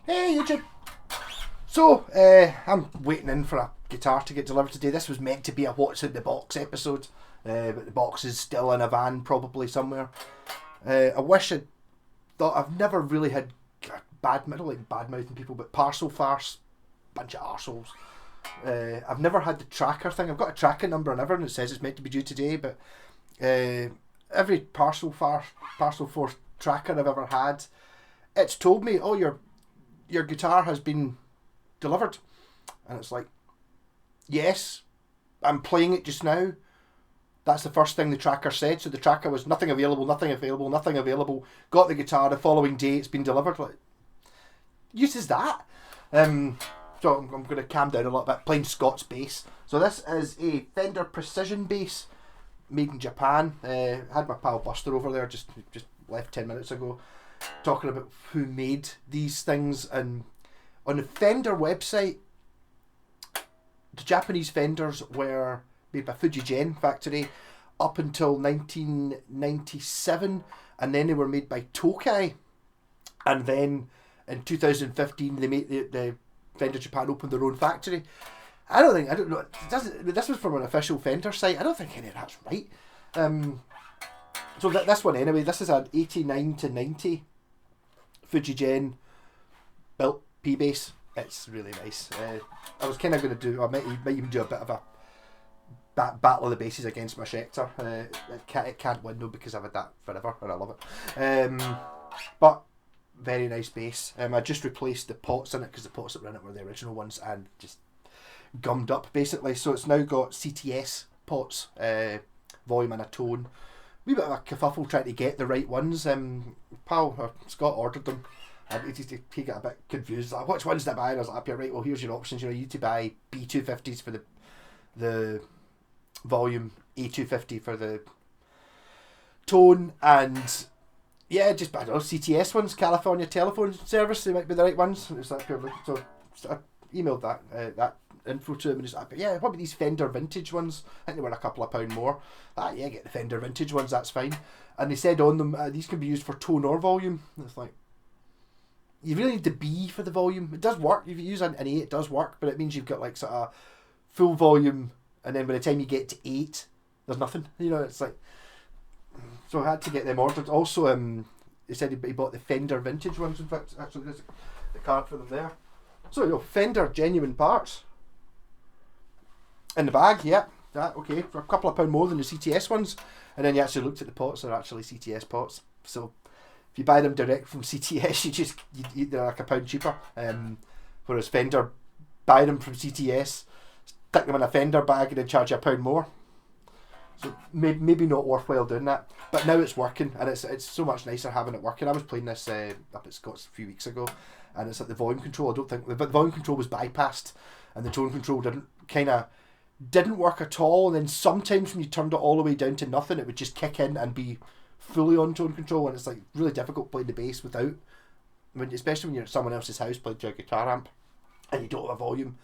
Hey YouTube! So, I'm waiting in for a guitar to get delivered today. This was meant to be a What's in the Box episode, but the box is still in a van probably somewhere. I wish I'd thought, I've never really had I don't like bad mouthing people, but parcel farce, bunch of arseholes. I've never had the tracker thing. I've got a tracking number and everything that says it's meant to be due today, but every parcel force tracker I've ever had, it's told me, oh, your guitar has been delivered, and it's like, yes, I'm playing it just now. That's the first thing the tracker said. So the tracker was nothing available, nothing available, nothing available. Got the guitar the following day, it's been delivered. Like, uses that. So I'm going to calm down a little bit. Playing Scots bass. So this is a Fender Precision bass, made in Japan. Had my pal Buster over there, just left 10 minutes ago, talking about who made these things. And on the Fender website, the Japanese Fenders were made by Fujigen factory up until 1997, and then they were made by Tokai, and then in 2015 they made the Fender Japan opened their own factory. I don't know. This was from an official Fender site. I don't think any of that's right. So this one anyway. This is an 89 to 90 Fujigen built P bass. It's really nice. I was kind of going to do. I might even do a bit of a battle of the basses against my Schecter. It can't win though because I've had that forever and I love it. But very nice bass. I just replaced the pots in it because the pots that were in it were the original ones and just gummed up basically. So it's now got CTS pots, volume and a tone. Wee bit of a kerfuffle trying to get the right ones. Pal Scott ordered them. And he got a bit confused. Like, which ones did I buy? And I was like, right, well, here's your options. You need to buy B250s for the volume, A250 for the tone, and yeah, just I don't know, CTS ones, California Telephone Service, they might be the right ones. It's like purely, so I emailed that info to him and he's like, yeah, what about these Fender vintage ones? I think they were a couple of pound more. Yeah, get the Fender vintage ones, that's fine. And they said on them, these can be used for tone or volume. And it's like, you really need the B for the volume. It does work, if you use an A it does work, but it means you've got like sort of full volume, and then by the time you get to 8 there's nothing, it's like, so I had to get them ordered. Also he said he bought the Fender vintage ones. In fact, actually there's the card for them there. So Fender genuine parts in the bag. Yeah, that okay, for a couple of pound more than the CTS ones. And then you actually looked at the pots, they're actually CTS pots. So if you buy them direct from CTS, they're like a pound cheaper. Whereas Fender, buy them from CTS, stick them in a Fender bag and then charge you £1 more. So maybe not worthwhile doing that. But now it's working, and it's so much nicer having it working. I was playing this up at Scott's a few weeks ago, and it's like the volume control. I don't think the volume control was bypassed, and the tone control didn't work at all. And then sometimes when you turned it all the way down to nothing, it would just kick in and be fully on tone control, and it's like really difficult playing the bass without. Especially when you're at someone else's house playing to a guitar amp, and you don't have a volume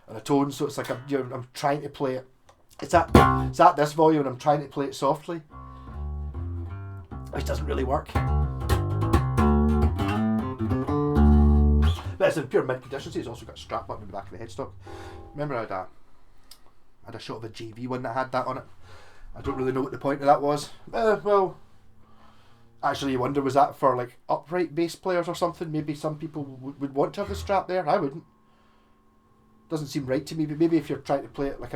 and a tone. So it's like I'm trying to play it. It's at this volume, and I'm trying to play it softly, which doesn't really work. But it's in pure mint condition. So it's also got a strap button in the back of the headstock. Remember I had a shot of a JV one that had that on it. I don't really know what the point of that was. Well, actually, you wonder, was that for like upright bass players or something? Maybe some people would want to have the strap there. I wouldn't. Doesn't seem right to me. But maybe if you're trying to play it like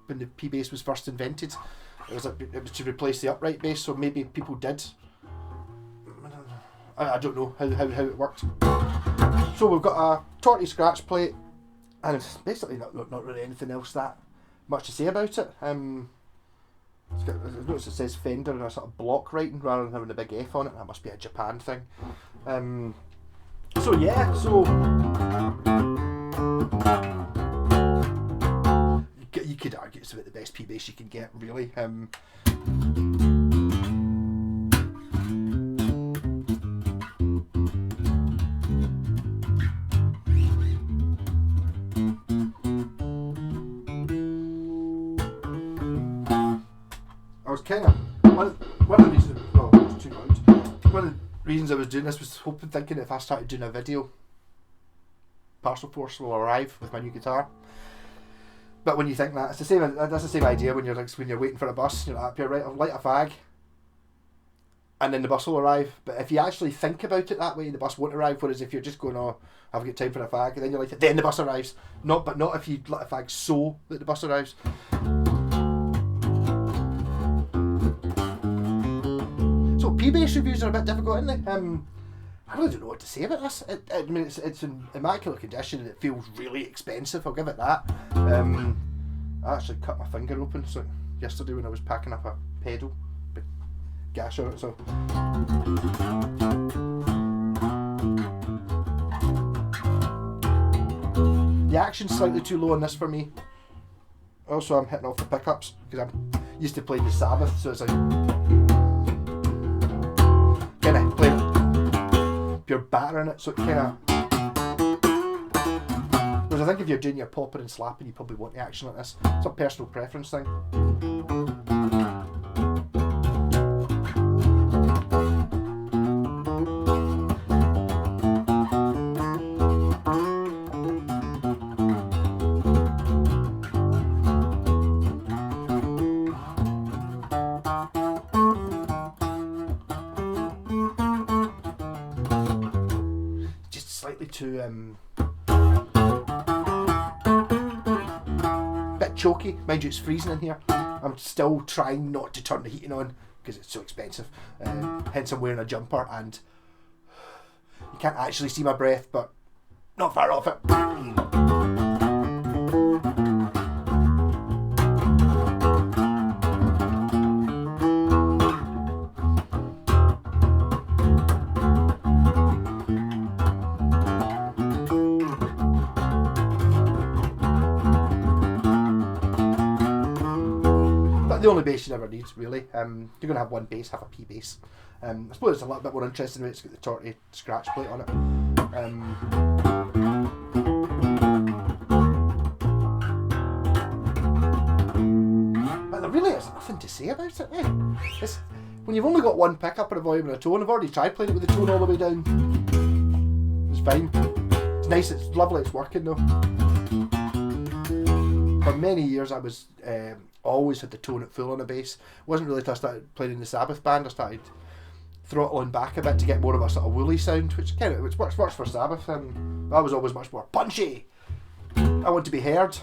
when the P bass was first invented, it was to replace the upright bass. So maybe people did. I don't know how it worked. So we've got a torty scratch plate, and it's basically not really anything else that much to say about it. Notice it says Fender in a sort of block writing rather than having a big F on it. That must be a Japan thing. So you could argue it's about the best P bass you can get, really. I was kind of one of the reasons. Well, it was too loud. One of the reasons I was doing this was thinking if I started doing a video parcel force will arrive with my new guitar. But when you think that, it's the same. That's the same idea when you're waiting for a bus. You're like, up here, right? I'll light a fag, and then the bus will arrive. But if you actually think about it that way, the bus won't arrive. Whereas if you're just going, oh, I've got time for a fag, and then you light it, then the bus arrives. Not if you light a fag so that the bus arrives. So P-bass reviews are a bit difficult, isn't it? I really don't know what to say about this. I mean, it's in immaculate condition and it feels really expensive. I'll give it that. I actually cut my finger open yesterday when I was packing up a pedal, big gash on it. So the action's slightly too low on this for me. Also, I'm hitting off the pickups because I'm used to playing the Sabbath, so it's like kind of playing pure batter in it, so it kind of. Whereas I think if you're doing your popping and slapping, you probably want the action like this. It's a personal preference thing. Too bit choky. Mind you, it's freezing in here. I'm still trying not to turn the heating on because it's so expensive. Hence I'm wearing a jumper and you can't actually see my breath, but not far off it. The only bass you never need, really. You're going to have one bass, have a P bass. I suppose it's a little bit more interesting when it's got the torty scratch plate on it. But there really is nothing to say about it, eh? When you've only got one pickup and a volume and a tone, I've already tried playing it with the tone all the way down. It's fine. It's nice, it's lovely, it's working though. For many years I was always had the tone at full on a bass. It wasn't really until I started playing in the Sabbath band I started throttling back a bit to get more of a sort of woolly sound, which works for Sabbath. I was always much more punchy. I want to be heard.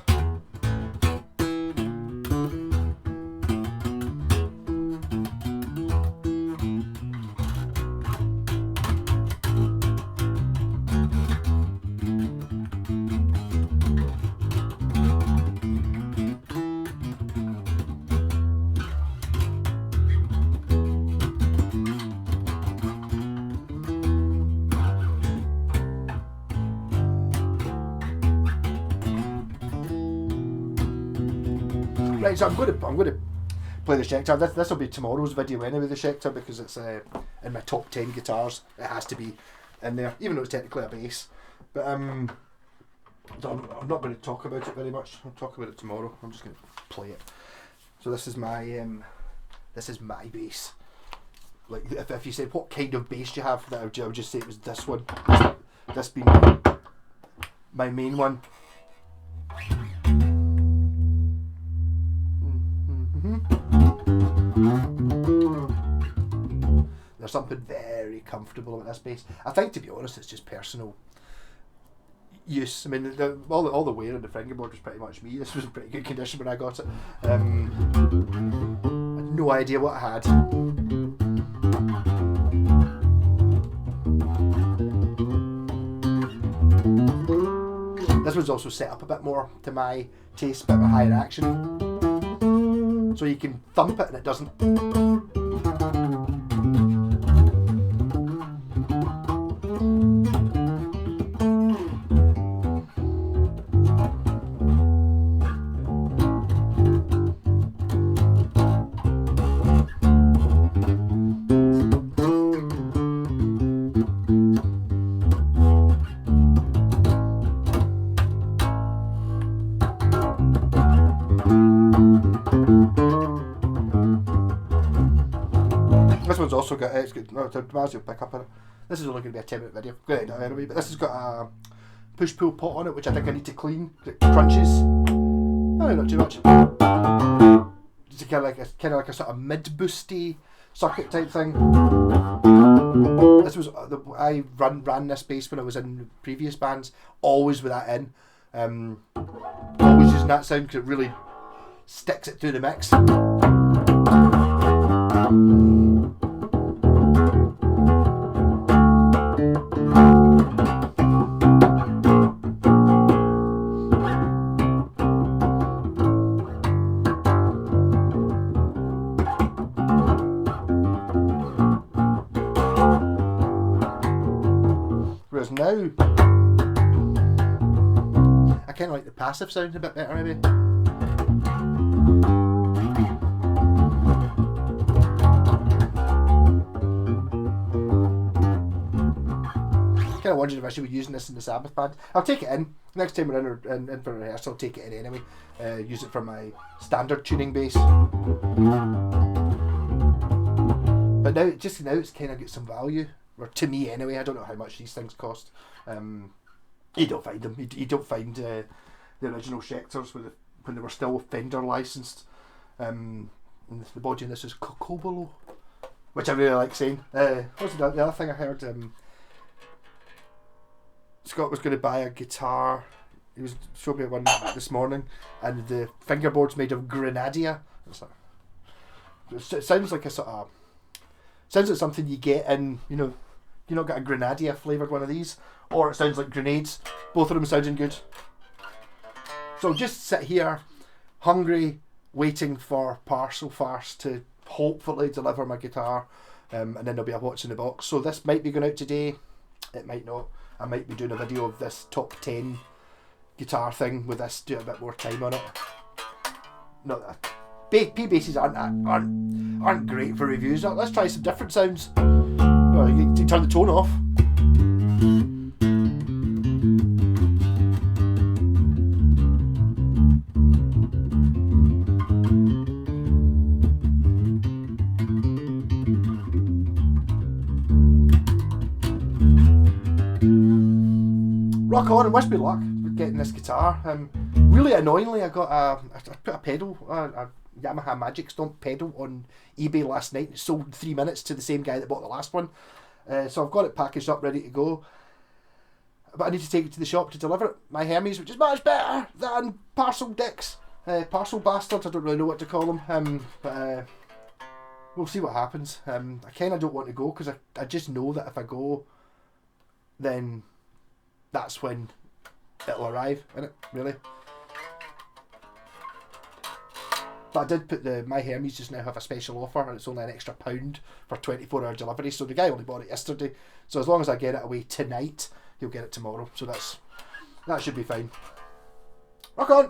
Right, so I'm going to play the Schecter. This will be tomorrow's video anyway, the Schecter, because it's in my top 10 guitars. It has to be in there, even though it's technically a bass. But I'm not going to talk about it very much. I'll talk about it tomorrow. I'm just going to play it. So this is my bass. Like if you said what kind of bass do you have, I would just say it was this one. This being my main one. There's something very comfortable about this bass. I think, to be honest, it's just personal use. I mean, all the wear on the fingerboard was pretty much me. This was in pretty good condition when I got it. I had no idea what I had. This one's also set up a bit more to my taste, a bit of a higher action. So you can thump it and it doesn't. This one's also got it's a Mazio pickup in it. This is only going to be a 10-minute video. Go ahead anyway, but this has got a push-pull pot on it, which I think I need to clean. It crunches. No, not too much. It's kind of like a sort of mid-boosty circuit type thing. This was I ran this bass when I was in previous bands, always with that in. Always using that sound because it really sticks it through the mix. Whereas now, I kind of like the passive sound a bit better maybe. Kind of wondered if I should be using this in the Sabbath band. I'll take it in. Next time we're in for rehearsal, I'll take it in anyway. Use it for my standard tuning bass. But now it's kind of got some value. Or to me anyway, I don't know how much these things cost. You don't find them. You don't find the original Schecters when they were still Fender licensed. And the body in this is Cobolo, which I really like saying. What's the other thing I heard? Scott was going to buy a guitar. He was showing me one this morning, and the fingerboard's made of Grenadier. It sounds like a sort of. Sounds like something you get in, you not got a Grenadier flavoured one of these, or it sounds like grenades. Both of them sounding good. So I'll just sit here, hungry, waiting for Parcel Farce to hopefully deliver my guitar, and then there'll be a What's in the Box. So this might be going out today, it might not. I might be doing a video of this top 10 guitar thing with this, do a bit more time on it. Not that. P basses aren't great for reviews. Let's try some different sounds. Oh, you turn the tone off. Rock on and wish me luck with getting this guitar. Really annoyingly, I put a pedal, a Yamaha Magic Stomp pedal on eBay last night. It sold in 3 minutes to the same guy that bought the last one. So I've got it packaged up, ready to go. But I need to take it to the shop to deliver it. My Hermes, which is much better than Parcel Dicks. Parcel Bastards, I don't really know what to call them. But we'll see what happens. I kind of don't want to go because I just know that if I go, then that's when it'll arrive, innit? Really. But I did put my Hermes just now have a special offer, and it's only an extra £1 for 24-hour delivery. So the guy only bought it yesterday. So as long as I get it away tonight, he'll get it tomorrow. So that should be fine. Rock on!